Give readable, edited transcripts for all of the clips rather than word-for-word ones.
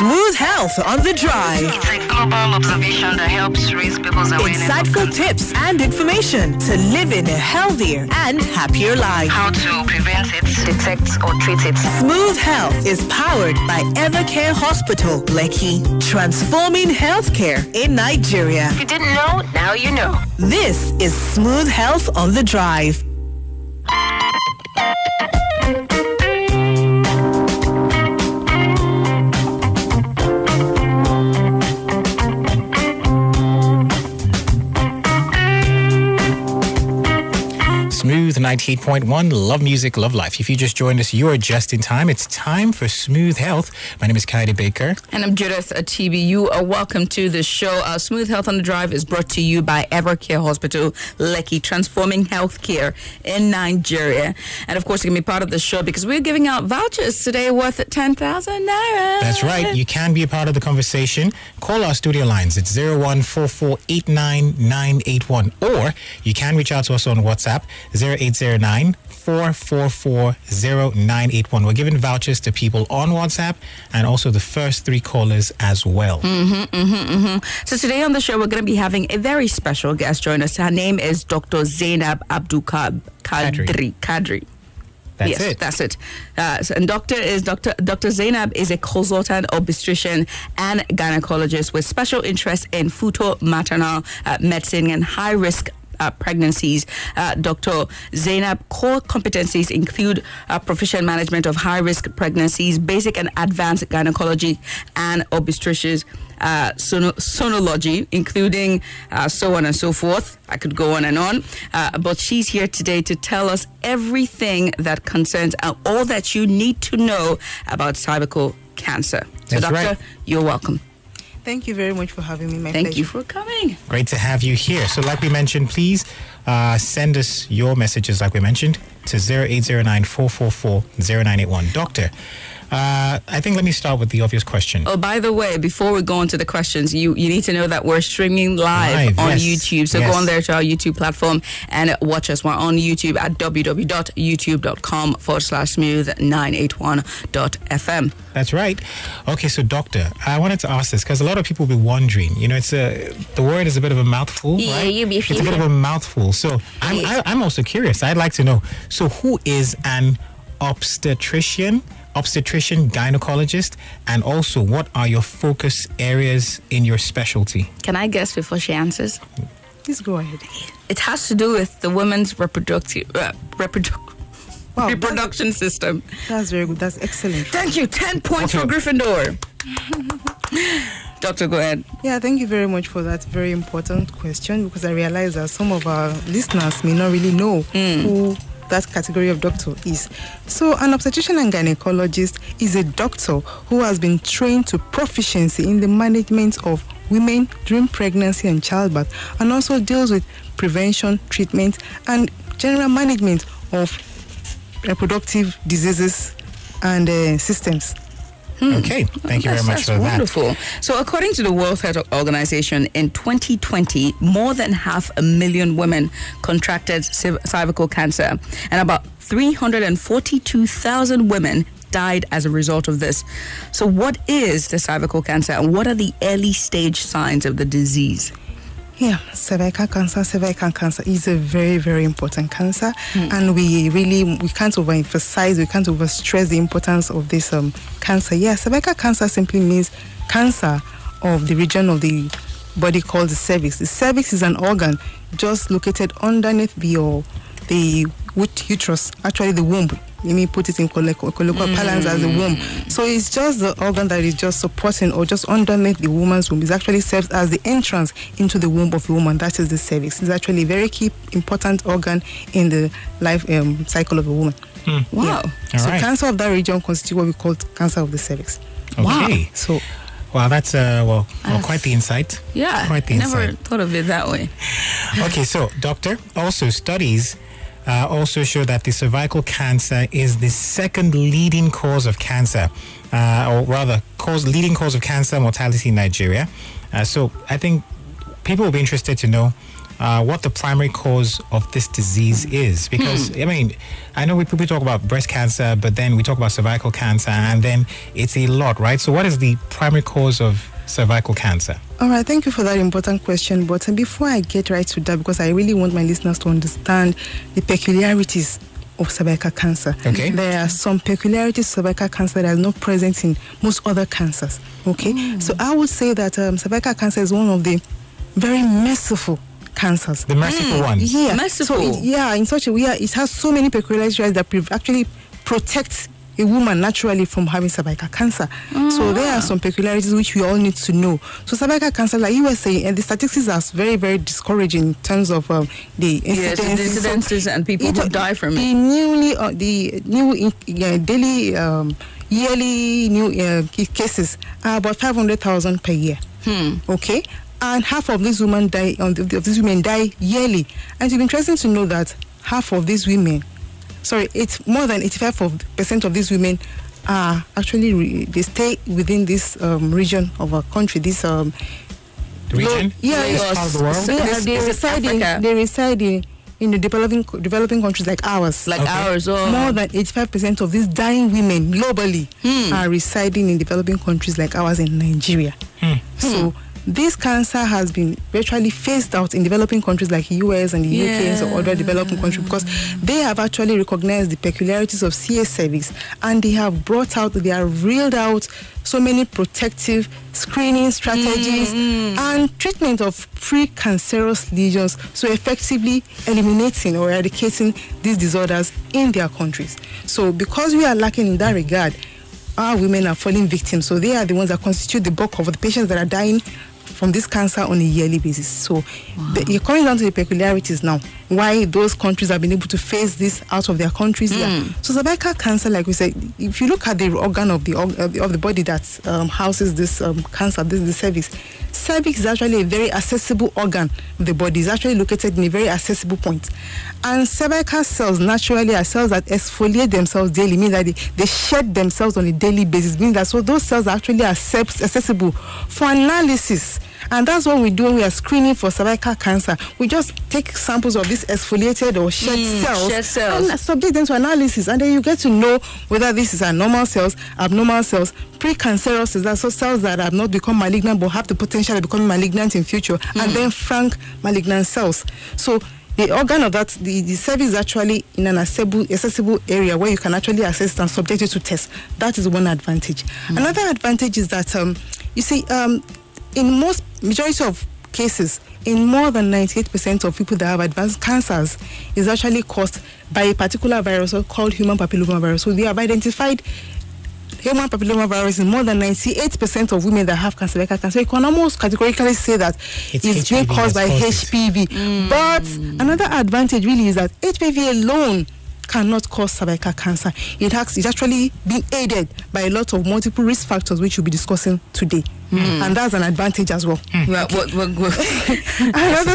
Smooth Health on the Drive. It's a global observation that helps raise people's awareness. Insightful tips and information to live in a healthier and happier life. How to prevent it, detect or treat it. Smooth Health is powered by Evercare Hospital, Lekki, transforming healthcare in Nigeria. If you didn't know, now you know. This is Smooth Health on the Drive. Smooth 98.1, love music, love life. If you just joined us, you are just in time. It's time for Smooth Health. My name is Kaide Baker. And I'm Judith Atibi. You are welcome to the show. Smooth Health on the Drive is brought to you by Evercare Hospital, Lekki, transforming healthcare in Nigeria. And of course, you can be part of the show because we're giving out vouchers today worth 10,000 naira. That's right. You can be a part of the conversation. Call our studio lines. It's 0144899981. Or you can reach out to us on WhatsApp, 0809-444-0981. We're giving vouchers to people on WhatsApp and also the first three callers as well. So today on the show, we're going to be having a very special guest join us. Her name is Dr. Zainab Abdulkadir. That's it. And Dr. Zainab is a consultant obstetrician and gynecologist with special interest in fetal-maternal medicine and high-risk pregnancies. Dr. Zainab core competencies include proficient management of high-risk pregnancies, basic and advanced gynecology and obstetricians, sonology, including so on and so forth. I could go on and on, but she's here today to tell us everything that concerns all that you need to know about cervical cancer. So, That's Doctor, right. You're welcome. Thank you very much for having me. Thank you for coming. Great to have you here. So like we mentioned, please send us your messages, like we mentioned, to 0809-444-0981. Doctor, I think let me start with the obvious question. Oh, by the way, before we go on to the questions, you need to know that we're streaming live on YouTube. So go on there to our YouTube platform and watch us. We're on YouTube at www.youtube.com/smooth981.fm. That's right. Okay, so doctor, I wanted to ask this because a lot of people will be wondering. You know, the word is a bit of a mouthful, right? It's a bit of a mouthful. So I'm also curious. I'd like to know. So who is an obstetrician gynecologist, and also what are your focus areas in your specialty? Can I guess before she answers? Please go ahead. It has to do with the woman's reproduction system. That's very good. That's excellent. Thank you. 10 points for Gryffindor. Doctor, go ahead. Yeah, thank you very much for that very important question, because I realize that some of our listeners may not really know who that category of doctor is. So an obstetrician and gynecologist is a doctor who has been trained to proficiency in the management of women during pregnancy and childbirth, and also deals with prevention, treatment, and general management of reproductive diseases and systems. Okay, thank you very much for wonderful. that. So according to the World Health Organization, in 2020, more than 500,000 women contracted cervical cancer, and about 342,000 women died as a result of this. So what is the cervical cancer, and what are the early stage signs of the disease? Yeah, cervical cancer is a very, very important cancer, and we can't overemphasize, we can't overstress the importance of this cancer. Yeah, cervical cancer simply means cancer of the region of the body called the cervix. The cervix is an organ just located underneath the uterus, actually the womb. Let me put it in colloquial parlance as the womb. So it's just the organ that is just supporting or just underneath the woman's womb. It actually serves as the entrance into the womb of the woman. That is the cervix. It's actually a very key, important organ in the life cycle of a woman. Wow. Yeah. So cancer of that region constitutes what we call cancer of the cervix. Okay. Wow. So, wow, that's quite the insight. Yeah, quite the never insight. thought of it that way. Okay, so doctor, also studies also show that the cervical cancer is the second leading cause of cancer, or rather, leading cause of cancer mortality in Nigeria. So I think people will be interested to know what the primary cause of this disease is. Because, I mean, I know we talk about breast cancer, but then we talk about cervical cancer, and then it's a lot, right? So what is the primary cause of cervical cancer? All right, thank you for that important question. But before I get right to that, because I really want my listeners to understand the peculiarities of cervical cancer. Okay. There are some peculiarities of cervical cancer that are not present in most other cancers. Okay. So I would say that cervical cancer is one of the very merciful cancers. The merciful ones. Yeah. Merciful. So in such a way, it has so many peculiarities that actually protects a woman naturally from having cervical cancer. So there are some peculiarities which we all need to know. So cervical cancer, like you were saying, and the statistics are very, very discouraging in terms of the incidences and people who die from it. The yearly new cases are about 500,000 per year. Okay, and half of these women die. Die yearly, and it's interesting to know that half of these women. It's more than 85% of these women are actually they stay within this region of our country. This region? This part of the world? They reside in the developing countries like ours. Ours. More than 85% of these dying women globally are residing in developing countries like ours in Nigeria. So this cancer has been virtually phased out in developing countries like the US and the UK and some other developing countries, because they have actually recognized the peculiarities of CA cervix, and they have reeled out so many protective screening strategies and treatment of precancerous lesions, so effectively eliminating or eradicating these disorders in their countries. So because we are lacking in that regard, our women are falling victims. So they are the ones that constitute the bulk of the patients that are dying from this cancer on a yearly basis. So you're coming down to the peculiarities now, why those countries have been able to phase this out of their countries. So cervical cancer, like we said, if you look at the organ of the body that houses this cancer, the cervix is actually a very accessible organ of the body. It's actually located in a very accessible point. And cervical cells naturally are cells that exfoliate themselves daily, meaning that they shed themselves on a daily basis, meaning that so those cells are actually accessible for analysis. And that's what we do when we are screening for cervical cancer. We just take samples of these exfoliated or shed cells and subject them to analysis. And then you get to know whether this is normal cells, abnormal cells, precancerous cells, that's so cells that have not become malignant but have the potential of becoming malignant in future, and then frank malignant cells. So the organ of that, the cervix is actually in an accessible area where you can actually access it and subject it to tests. That is one advantage. Another advantage is that, you see, in majority of cases, in more than 98% of people that have advanced cancers, is actually caused by a particular virus called human papillomavirus. So they have identified human papillomavirus in more than 98% of women that have cervical cancer. You can almost categorically say that it's being caused by HPV. But another advantage really is that HPV alone cannot cause cervical cancer. It's actually been aided by a lot of multiple risk factors, which we'll be discussing today. And that's an advantage as well. That's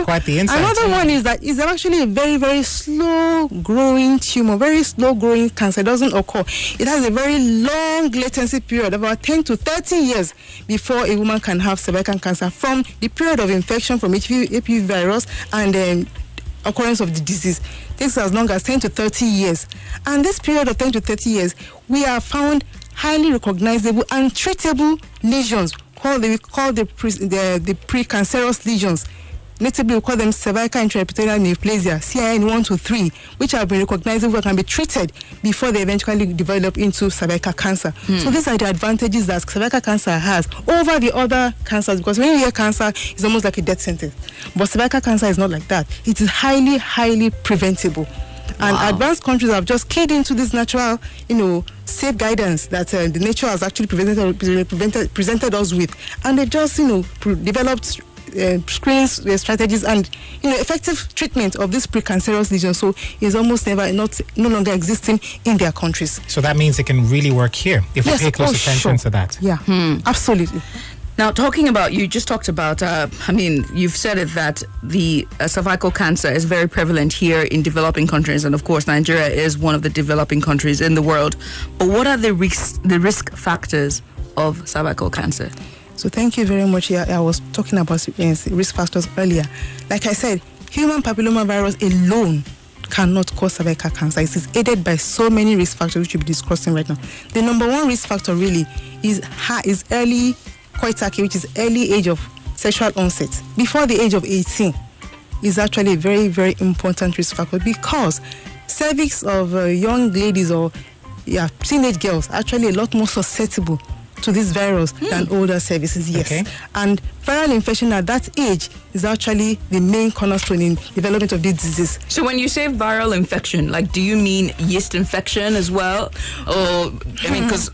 quite the insight. Another one is that it's actually a very, very slow-growing tumor, very slow-growing cancer. It doesn't occur. It has a very long latency period, about 10 to 30 years before a woman can have cervical cancer, from the period of infection from HPV virus and occurrence of the disease. It takes as long as 10 to 30 years. And this period of 10 to 30 years, we have found highly recognizable and treatable lesions we call the precancerous lesions. Notably, we call them cervical intraepithelial neoplasia, CIN 1 to 3, which have been recognizable and can be treated before they eventually develop into cervical cancer. So these are the advantages that cervical cancer has over the other cancers, because when you hear cancer, it's almost like a death sentence. But cervical cancer is not like that. It is highly, highly preventable. And advanced countries have just keyed into this natural, safe guidance that the nature has actually presented us with. And they just, developed screening strategies and, effective treatment of this precancerous lesion. So it's almost no longer existing in their countries. So that means it can really work here if we pay close attention to that. Yeah, absolutely. Now, you just talked about, you've said it that the cervical cancer is very prevalent here in developing countries. And of course, Nigeria is one of the developing countries in the world. But what are the risk factors of cervical cancer? So thank you very much. I was talking about risk factors earlier. Like I said, human papillomavirus alone cannot cause cervical cancer. It is aided by so many risk factors which we'll be discussing right now. The number one risk factor really is early coitus, which is early age of sexual onset. Before the age of 18 is actually a very, very important risk factor, because cervix of young ladies or teenage girls are actually a lot more susceptible to this virus than older cervixes, yes. Okay. And viral infection at that age is actually the main cornerstone in development of this disease. So when you say viral infection, like, do you mean yeast infection as well? Or, because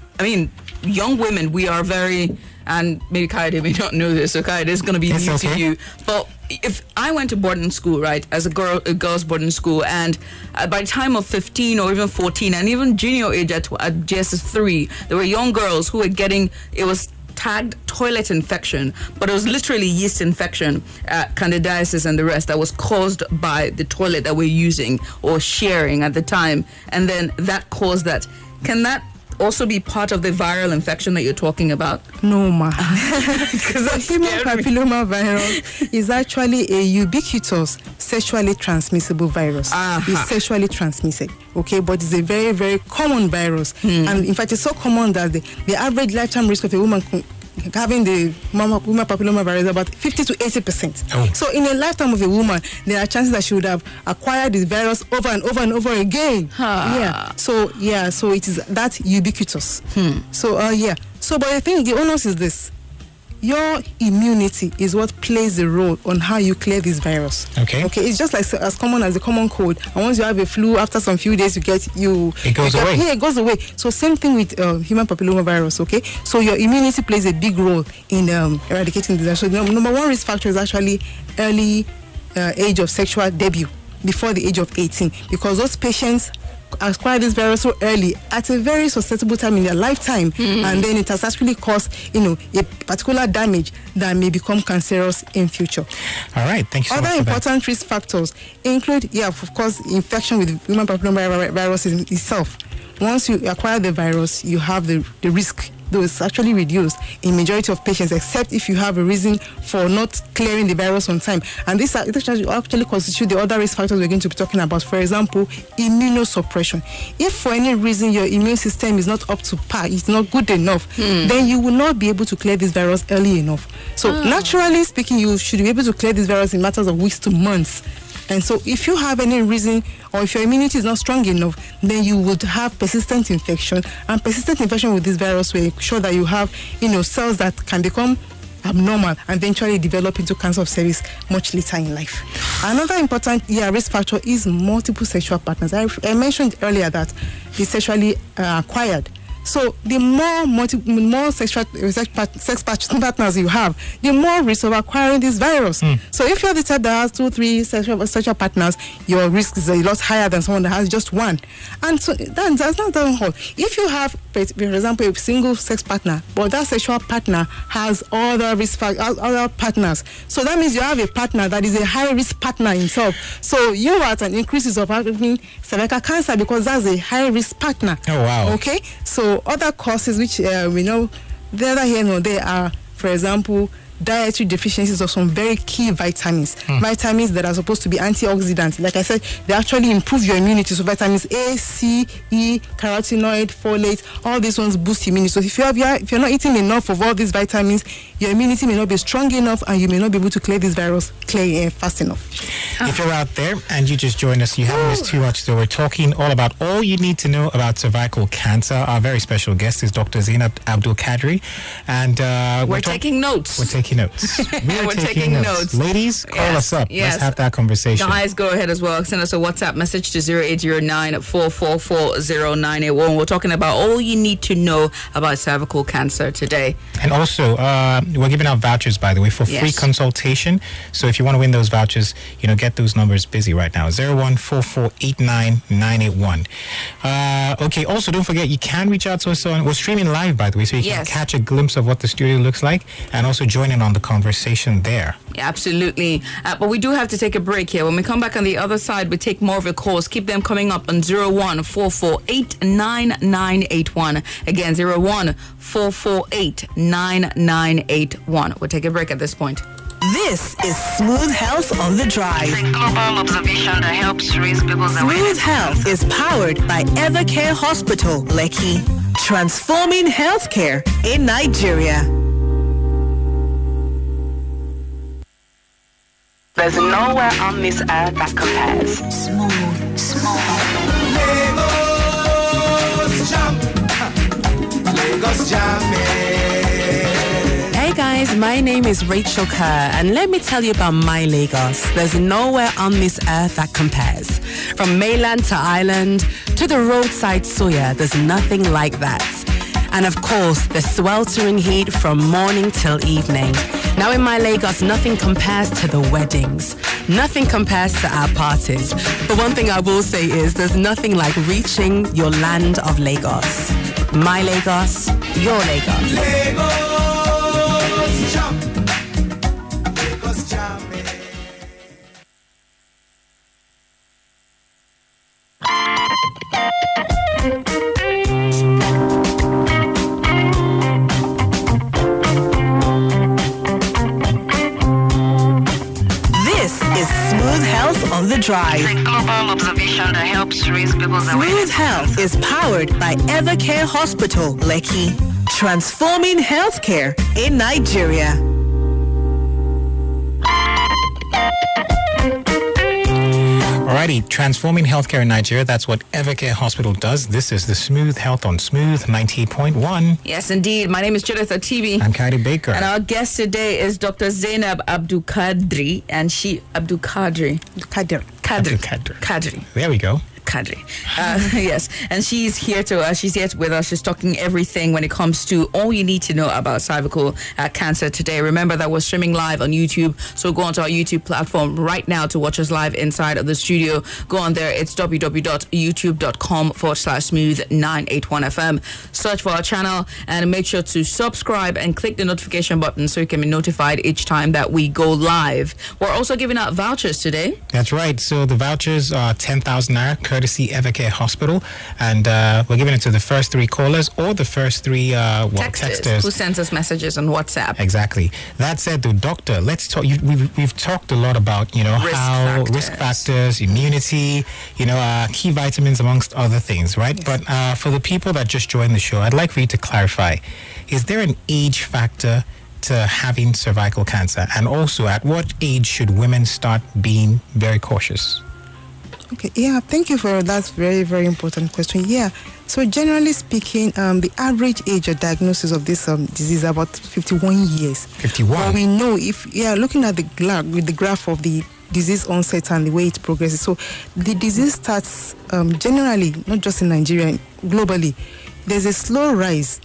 young women, we are very, and maybe Kaide may not know this, so Kaide is going to be new to you. But if I went to boarding school, right, as a girls' boarding school, and by the time of 15 or even 14, and even junior age at JS3, there were young girls who were getting, it was tagged toilet infection, but it was literally yeast infection, candidiasis and the rest, that was caused by the toilet that we're using or sharing at the time, and then that caused that. Can that also be part of the viral infection that you're talking about? No, ma. Because human papillomavirus is actually a ubiquitous sexually transmissible virus. It's sexually transmitted, okay? But it's a very, very common virus. And in fact, it's so common that the average lifetime risk of a woman having the human papillomavirus is about 50 to 80%. Oh. So in a lifetime of a woman, there are chances that she would have acquired this virus over and over and over again. So it is that ubiquitous. So but I think the onus is this: your immunity is what plays the role on how you clear this virus. Okay, it's just like as common as the common cold. And once you have a flu, after some few days, it goes away. Yeah, it goes away. So same thing with human papillomavirus. Okay, so your immunity plays a big role in eradicating this. So the number one risk factor is actually early age of sexual debut, before the age of 18, because those patients acquire this virus so early at a very susceptible time in their lifetime, and then it has actually caused a particular damage that may become cancerous in future. All right, thank you so much. Other important risk factors include, of course, infection with human papillomavirus itself. Once you acquire the virus, you have the risk, though it's actually reduced in majority of patients, except if you have a reason for not clearing the virus on time. And this actually constitute the other risk factors we're going to be talking about. For example, immunosuppression. If for any reason your immune system is not up to par, it's not good enough, then you will not be able to clear this virus early enough. So naturally speaking, you should be able to clear this virus in matters of weeks to months. And so if you have any reason, or if your immunity is not strong enough, then you would have persistent infection. And persistent infection with this virus will ensure that you have, cells that can become abnormal and eventually develop into cancer of cervix much later in life. Another important risk factor is multiple sexual partners. I mentioned earlier that it's sexually acquired. So the more sex partners you have, the more risk of acquiring this virus. So if you're the type that has 2-3 sexual partners, your risk is a lot higher than someone that has just one. And so that's not the whole. If you have, for example, a single sex partner, but that sexual partner has other other partners, so that means you have a partner that is a high risk partner himself. So you are at an increase of having cervical cancer because that's a high risk partner. Oh wow. Okay, so other causes which we know, the other here and there are, for example, dietary deficiencies of some very key vitamins. Vitamins that are supposed to be antioxidants. Like I said, they actually improve your immunity. So vitamins A, C, E, carotenoid, folate, all these ones boost immunity. So if you're not eating enough of all these vitamins, your immunity may not be strong enough and you may not be able to clear this virus fast enough. If you're out there and you just joined us, you haven't missed too much. So we're talking all about all you need to know about cervical cancer. Our very special guest is Dr. Zainab Abdulkadir, and we're taking notes. We're taking notes. We're taking notes. Ladies, call us up. Let's have that conversation. Guys, go ahead as well. Send us a WhatsApp message to 0809-444-0981. We're talking about all you need to know about cervical cancer today. And also, we're giving out vouchers, by the way, for free consultation. So if you want to win those vouchers, get those numbers busy right now. 0144899981. Okay, also don't forget, you can reach out to us we're streaming live, by the way, so you can catch a glimpse of what the studio looks like and also join in on the conversation there. Yeah, absolutely. But we do have to take a break here. When we come back on the other side, we take more of your calls. Keep them coming up on 0144899981. Again, 0144899981. We'll take a break at this point. This is Smooth Health on the Drive. It's a global observation that helps raise people's awareness. Smooth Health is powered by Evercare Hospital, Lekki. Transforming healthcare in Nigeria. There's nowhere on this earth that compares. Smooth. Lagos Hey guys, my name is Rachel Kerr, and let me tell you about My Lagos. There's nowhere on this earth that compares. From mainland to island to the roadside suya, there's nothing like that. And of course, the sweltering heat from morning till evening. Now in My Lagos, nothing compares to the weddings. Nothing compares to our parties. But one thing I will say is there's nothing like reaching your land of Lagos. My Lagos, your Lagos. Lagos jump. Lagos jump. Smooth Health on the Drive. It's a global observation that helps raise people's awareness. Smooth Health is powered by Evercare Hospital, Lekki. Transforming healthcare in Nigeria. Alrighty, transforming healthcare in Nigeria. That's what Evercare Hospital does. This is the Smooth Health on Smooth 98.1. Yes, indeed. My name is Judith Atibi. I'm Kyrie Baker. And our guest today is Dr. Zainab Abdulkadir, and she Kadri. There we go. Kadri. Yes, and she's here with us. She's talking everything when it comes to all you need to know about cervical cancer today. Remember that we're streaming live on YouTube, so go onto our YouTube platform right now to watch us live inside of the studio. Go on there. It's www.youtube.com/smooth981fm. Search for our channel and make sure to subscribe and click the notification button so you can be notified each time that we go live. We're also giving out vouchers today. That's right. So the vouchers are 10,000 naira, courtesy Evercare Hospital, and we're giving it to the first 3 callers or the first 3 texters who sends us messages on WhatsApp. Exactly. That said, though, doctor, let's talk. We've talked a lot about risk factors, immunity, key vitamins amongst other things, right? Yes. But for the people that just joined the show, I'd like for you to clarify: is there an age factor to having cervical cancer, and also at what age should women start being very cautious? Okay, yeah, thank you for that very, very important question. Yeah, so generally speaking, the average age of diagnosis of this disease is about 51 years. 51? But we know looking at the graph of the disease onset and the way it progresses. So the disease starts generally, not just in Nigeria, globally. There's a slow rise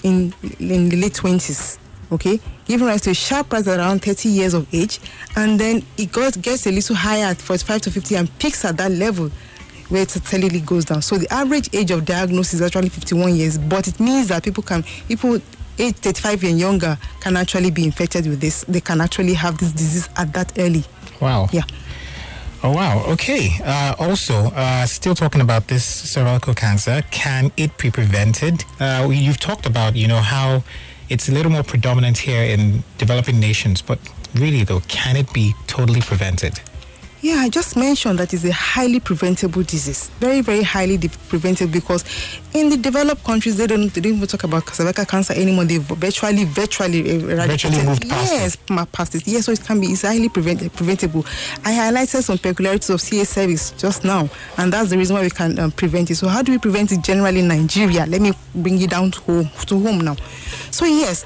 in the late 20s. Okay, giving rise to a sharp rise at around 30 years of age, and then it gets a little higher at 45 to 50 and peaks at that level where it steadily goes down. So the average age of diagnosis is actually 51 years, but it means that people age 35 and younger can actually be infected with this. They can actually have this disease at that early. Wow. Yeah. Oh, wow. Okay. Also, still talking about this cervical cancer, can it be prevented? You've talked about, how it's a little more predominant here in developing nations, but really though, can it be totally prevented? Yeah, I just mentioned that it's a highly preventable disease. Very, very highly preventable, because in the developed countries, they don't even talk about cervical cancer anymore. They virtually eradicated. Moved past past it. Yes, so it's highly preventable. I highlighted some peculiarities of CA cervix just now, and that's the reason why we can prevent it. So how do we prevent it generally in Nigeria? Let me bring it down to home now. So yes.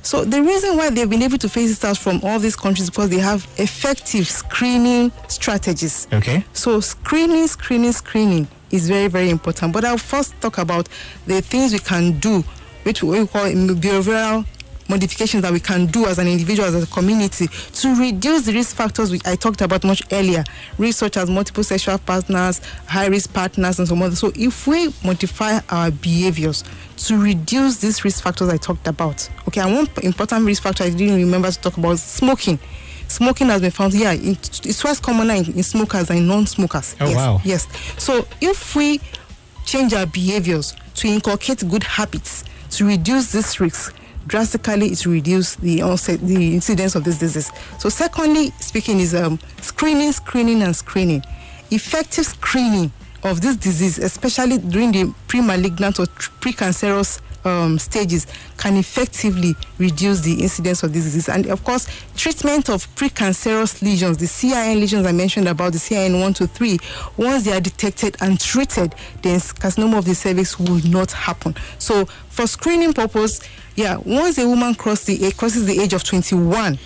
So the reason why they've been able to phase it out from all these countries is because they have effective screening strategies. Okay. So screening is very, very important. But I'll first talk about the things we can do, which we call behavioral modifications that we can do as an individual, as a community, to reduce the risk factors which I talked about much earlier, risks such as multiple sexual partners, high-risk partners, and so on. So if we modify our behaviors to reduce these risk factors I talked about, okay, and one important risk factor I didn't remember to talk about is smoking. Smoking has been found, it's twice commoner in smokers than in non-smokers. Oh, yes, wow. Yes. So if we change our behaviors to inculcate good habits, to reduce this risk, drastically it reduces the incidence of this disease. So secondly speaking is screening. Effective screening of this disease, especially during the pre-malignant or precancerous stages, can effectively reduce the incidence of this disease. And of course, treatment of precancerous lesions, the CIN lesions I mentioned about, the CIN 1 to 3, once they are detected and treated, then carcinoma of the cervix will not happen. So for screening purpose, once a woman crosses the age of 21,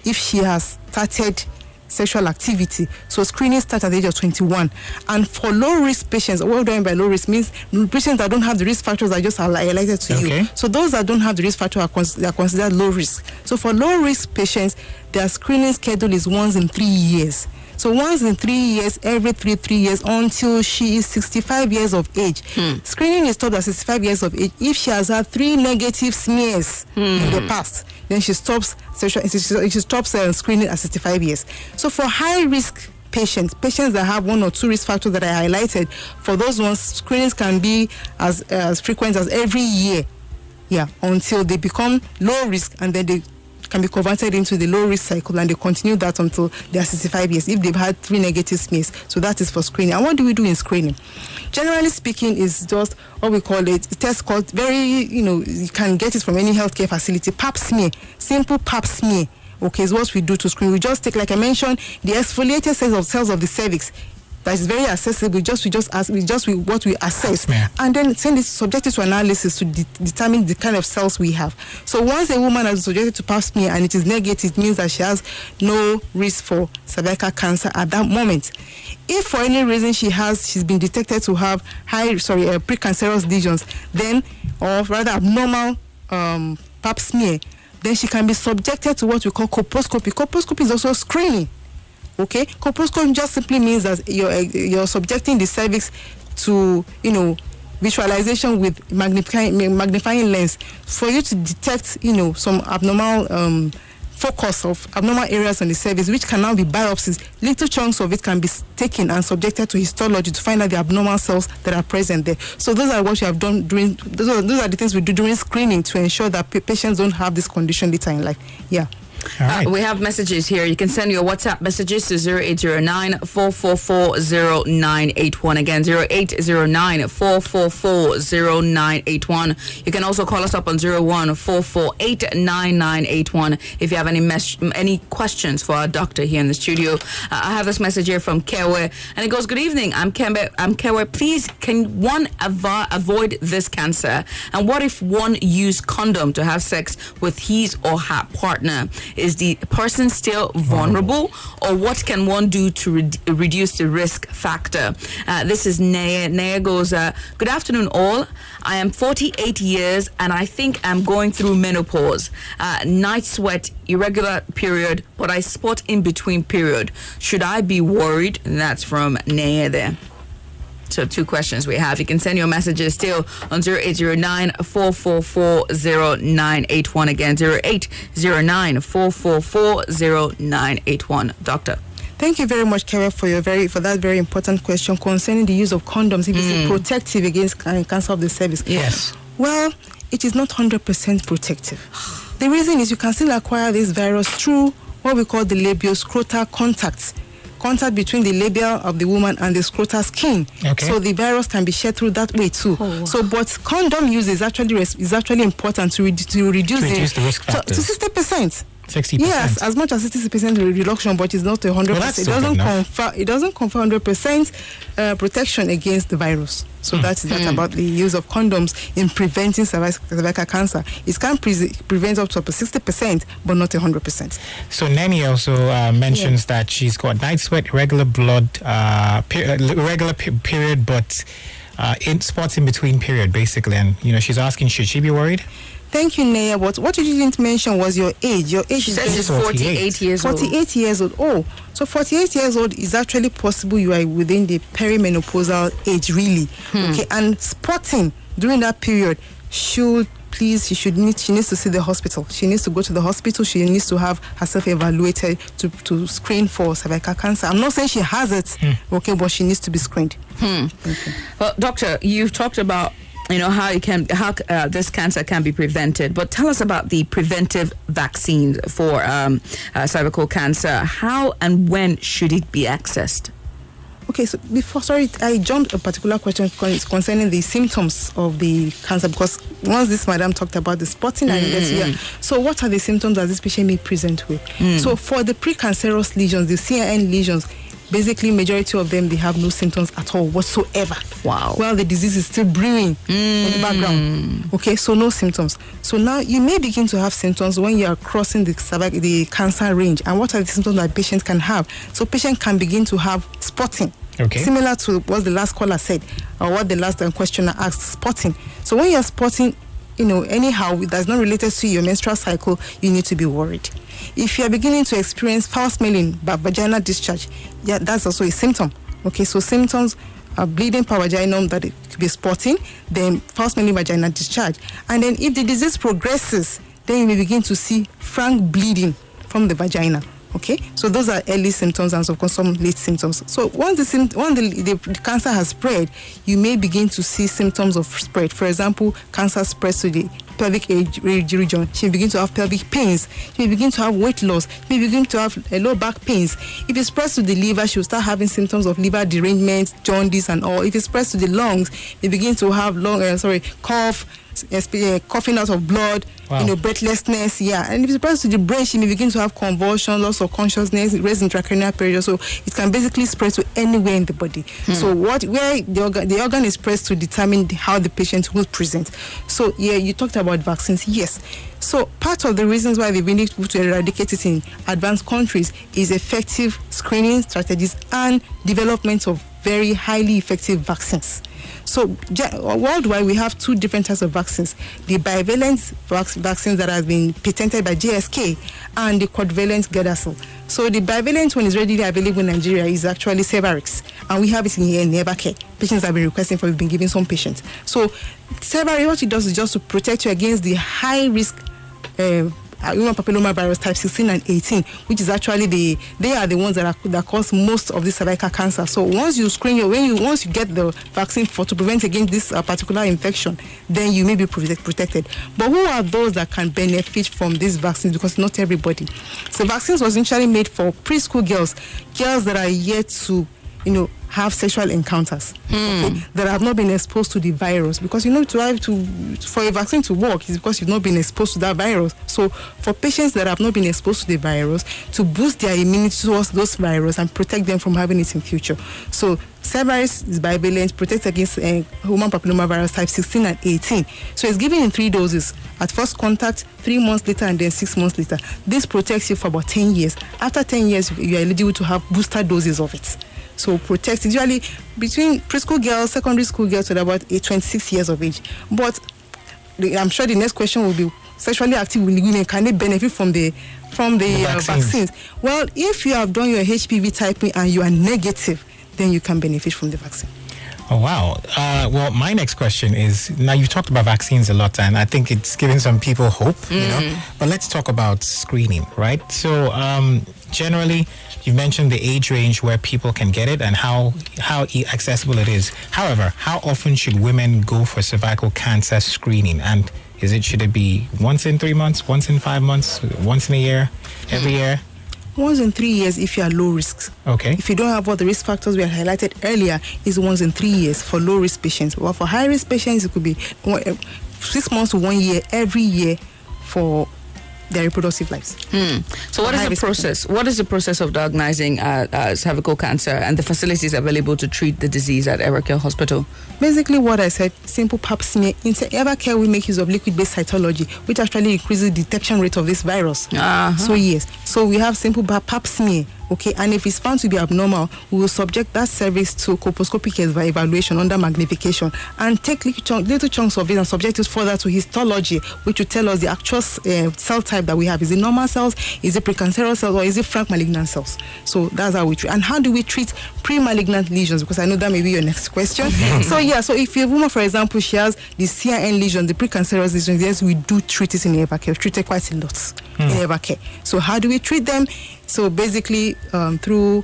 if she has started sexual activity, so screening starts at the age of 21. And for low-risk patients, what do I mean by low-risk means patients that don't have the risk factors I just highlighted to you. So those that don't have the risk factor are considered low-risk. So for low-risk patients, their screening schedule is once in 3 years. So once in 3 years, every 3 years, until she is 65 years of age. Screening is stopped at 65 years of age. If she has had 3 negative smears in the past, then she stops screening at 65 years. So for high-risk patients that have 1 or 2 risk factors that I highlighted, for those ones, screenings can be as frequent as every year, until they become low risk, and then they can be converted into the low risk cycle, and they continue that until they are 65 years if they've had 3 negative smears. So that is for screening. And what do we do in screening? Generally speaking, is just what we call a test called you can get it from any healthcare facility, pap smear, simple pap smear. Okay, is what we do to screen. We just take, like I mentioned, the exfoliated cells of the cervix. That is very accessible. What we assess, and then send it subjected to analysis to determine the kind of cells we have. So once a woman has been subjected to pap smear and it is negative, it means that she has no risk for cervical cancer at that moment. If for any reason she's been detected to have precancerous lesions, then, or rather abnormal pap smear, then she can be subjected to what we call colposcopy. Colposcopy is also screening. Okay, colposcopy just simply means that you're subjecting the cervix to visualization with magnifying lens for you to detect some abnormal focus of abnormal areas on the cervix, which can now be biopsies. Little chunks of it can be taken and subjected to histology to find out the abnormal cells that are present there. So those are what you have done those are the things we do during screening to ensure that patients don't have this condition later in life. We have messages here. You can send your WhatsApp messages to 0809-444-0981. Again, 0809-444-0981. You can also call us up on 01-448-9981 if you have any questions for our doctor here in the studio. I have this message here from Kewe, and it goes, "Good evening. I'm Kewe. Please, can one avoid this cancer? And what if one used condom to have sex with his or her partner? Is the person still vulnerable, or what can one do to reduce the risk factor?" This is Naya. Naya goes, "Good afternoon, all. I am 48 years and I think I'm going through menopause. Night sweat, irregular period, but I spot in between period. Should I be worried?" And that's from Naya there. So 2 questions we have. You can send your messages still on 0809-444-0981. Again, 0809-444-0981. Doctor. Thank you very much, Kara, for that very important question concerning the use of condoms. If it's protective against cancer of the cervix. Yes. Well, it is not 100% protective. The reason is you can still acquire this virus through what we call the labioscrotal contact between the labia of the woman and the scrotal skin. Okay. So the virus can be shared through that way too. So, but condom use is actually important to reduce the risk factor to 60%. 60%. Yes, as much as 60% reduction, but it's not 100%. It doesn't confer 100% protection against the virus. So that's about the use of condoms in preventing cervical cancer. It can prevent up to 60%, but not 100%. So Nani also mentions that she's got night sweat, irregular period, but in spots in between period, basically. And she's asking, should she be worried? Thank you, Naya. But what you didn't mention was your age. Your age is 48 years old. 48 years old. Oh, so 48 years old is actually possible. You are within the perimenopausal age, really. Okay, and spotting during that period she needs to see the hospital. She needs to go to the hospital. She needs to have herself evaluated to screen for cervical cancer. I'm not saying she has it, okay, but she needs to be screened. Okay. Well, doctor, you've talked about how this cancer can be prevented. But tell us about the preventive vaccine for cervical cancer. How and when should it be accessed? Okay, so I jumped a particular question concerning the symptoms of the cancer, because once this madam talked about the spotting and so what are the symptoms that this patient may present with? So for the precancerous lesions, the CIN lesions, basically majority of them, they have no symptoms at all whatsoever. Wow. Well, the disease is still brewing in the background. Okay, so no symptoms. So now you may begin to have symptoms when you are crossing the cancer range. And what are the symptoms that patients can have? So patient can begin to have spotting. Okay. Similar to what the last caller said, or what the last questioner asked, spotting. So when you're spotting, anyhow, that's not related to your menstrual cycle, you need to be worried. If you are beginning to experience foul smelling by vaginal discharge, that's also a symptom. Okay, so symptoms are bleeding per vaginum, that it could be spotting, then foul smelling vaginal discharge. And then if the disease progresses, then you may begin to see frank bleeding from the vagina. Okay, so those are early symptoms and of course some late symptoms. So once the cancer has spread, you may begin to see symptoms of spread. For example, cancer spreads to the pelvic region. She may begin to have pelvic pains. She may begin to have weight loss. She may begin to have low back pains. If it spreads to the liver, she will start having symptoms of liver derangement, jaundice, and all. If it spreads to the lungs, they begin to have cough, coughing out of blood, breathlessness, and if it spreads to the brain, she may begin to have convulsion, loss of consciousness, raised intracranial pressure. So it can basically spread to anywhere in the body. So where the organ is pressed to determine how the patient will present. So you talked about vaccines. Yes. So part of the reasons why we've been able to eradicate it in advanced countries is effective screening strategies and development of very highly effective vaccines. So worldwide, we have two different types of vaccines: the bivalent vaccines that have been patented by GSK and the quadrivalent Gardasil. So the bivalent one is readily available in Nigeria, is actually Cervarix, and we have it in here in Evercare. Patients have been requesting for, we've been giving some patients. So Cervarix, what it does is just to protect you against the high risk human papillomavirus type 16 and 18, which is actually they are the ones that cause most of the cervical cancer. So once you screen once you get the vaccine to prevent against this particular infection, then you may be protected. But who are those that can benefit from these vaccines? Because not everybody. So vaccines was initially made for preschool girls that are yet to have sexual encounters, that have not been exposed to the virus. Because for a vaccine to work is because you've not been exposed to that virus. So for patients that have not been exposed to the virus, to boost their immunity towards those viruses and protect them from having it in future. So Cervarix is bivalent, protects against human papillomavirus type 16 and 18. So it's given in 3 doses. At first contact, 3 months later, and then 6 months later. This protects you for about 10 years. After 10 years, you are eligible to have booster doses of it. So protect usually between preschool girls, secondary school girls to about 26 years of age. But I'm sure the next question will be, sexually active women, can they benefit from the vaccines? Well, if you have done your HPV typing and you are negative, then you can benefit from the vaccine. Oh, wow. Well, my next question is, now you've talked about vaccines a lot, and I think it's giving some people hope, but let's talk about screening, right? So generally, you've mentioned the age range where people can get it and how accessible it is. However, how often should women go for cervical cancer screening? And should it be once in 3 months, once in 5 months, once in a year, every year? Once in 3 years if you are low risk. Okay. If you don't have all the risk factors we had highlighted earlier, is once in 3 years for low risk patients. Well, for high risk patients, it could be 6 months to 1 year every year for their reproductive lives. So what is the process? What is the process of diagnosing cervical cancer and the facilities available to treat the disease at Evercare Hospital? Basically what I said, simple pap smear. In Evercare, we make use of liquid-based cytology, which actually increases the detection rate of this virus. So yes, so we have simple pap smear. Okay, and if it's found to be abnormal, we will subject that cervix to colposcopic evaluation under magnification and take little chunks of it and subject it further to histology, which will tell us the actual cell type that we have. Is it normal cells, is it precancerous cells, or is it frank malignant cells? So that's how we treat. And how do we treat pre-malignant lesions? Because I know that may be your next question. So if a woman, for example, she has the CIN lesion, the precancerous lesions, yes, we do treat it in Evercare. We treat it quite a lot in Evercare. So how do we treat them? So basically through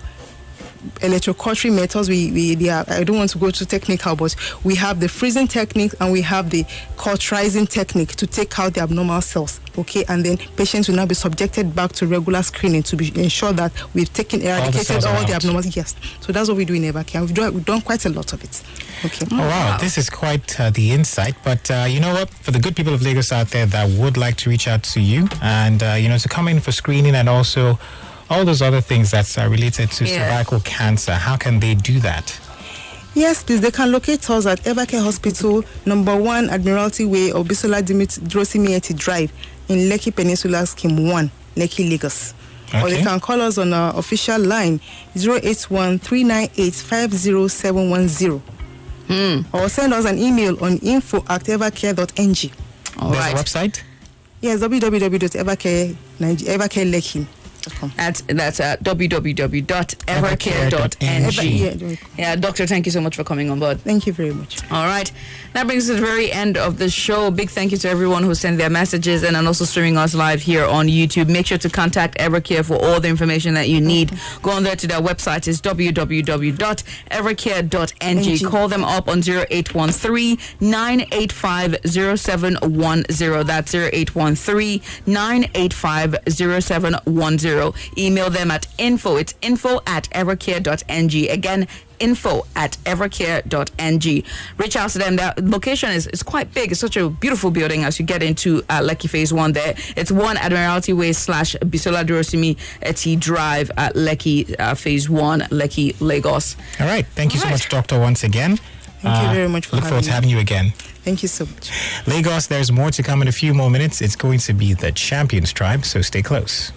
electrocautery methods. I don't want to go too technical, but we have the freezing technique and we have the cauterizing technique to take out the abnormal cells. Okay, and then patients will now be subjected back to regular screening to ensure that we've eradicated all the abnormalities. Yes, so that's what we do in Evercare. We've done quite a lot of it. Okay. Oh wow, this is quite the insight. But you know what? For the good people of Lagos out there that would like to reach out to you and to come in for screening and also all those other things that's related to cervical cancer, how can they do that? Yes, please. They can locate us at Evercare Hospital, number 1 Admiralty Way, Obisola Drosimieti Drive in Lekki Peninsula Scheme 1, Lekki, Lagos. Okay. Or they can call us on our official line 081-398-50710. Or send us an email on info@evercare.ng. All right. There's a website? Yes, www.evercare.ng. That's www.evercare.ng. Yeah, Doctor, thank you so much for coming on board. Thank you very much. All right. That brings us to the very end of the show. Big thank you to everyone who sent their messages and also streaming us live here on YouTube. Make sure to contact Evercare for all the information that you need. Go on there to their website. It's www.evercare.ng. Call them up on 0813-985-0710. That's 0813-985-0710. Email them at info. It's info@evercare.ng. Again, info@evercare.ng. Reach out to them. Their location is quite big. It's such a beautiful building as you get into Lekki Phase 1 there. It's 1 Admiralty Way / Bisola Durosimi Eti Drive at Lekki Phase 1, Lekki, Lagos. All right. Thank you so much, Doctor, once again. Thank you very much for look forward to having you again. Thank you so much. Lagos, there's more to come in a few more minutes. It's going to be the Champions Tribe, so stay close.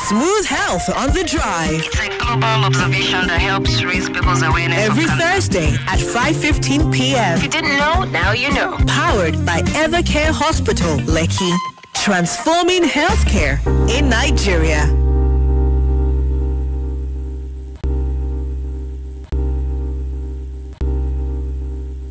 Smooth Health on the Drive. It's a global observation that helps raise people's awareness. Every Thursday at 5:15 p.m. If you didn't know, now you know. Powered by Evercare Hospital, Lekki. Transforming healthcare in Nigeria.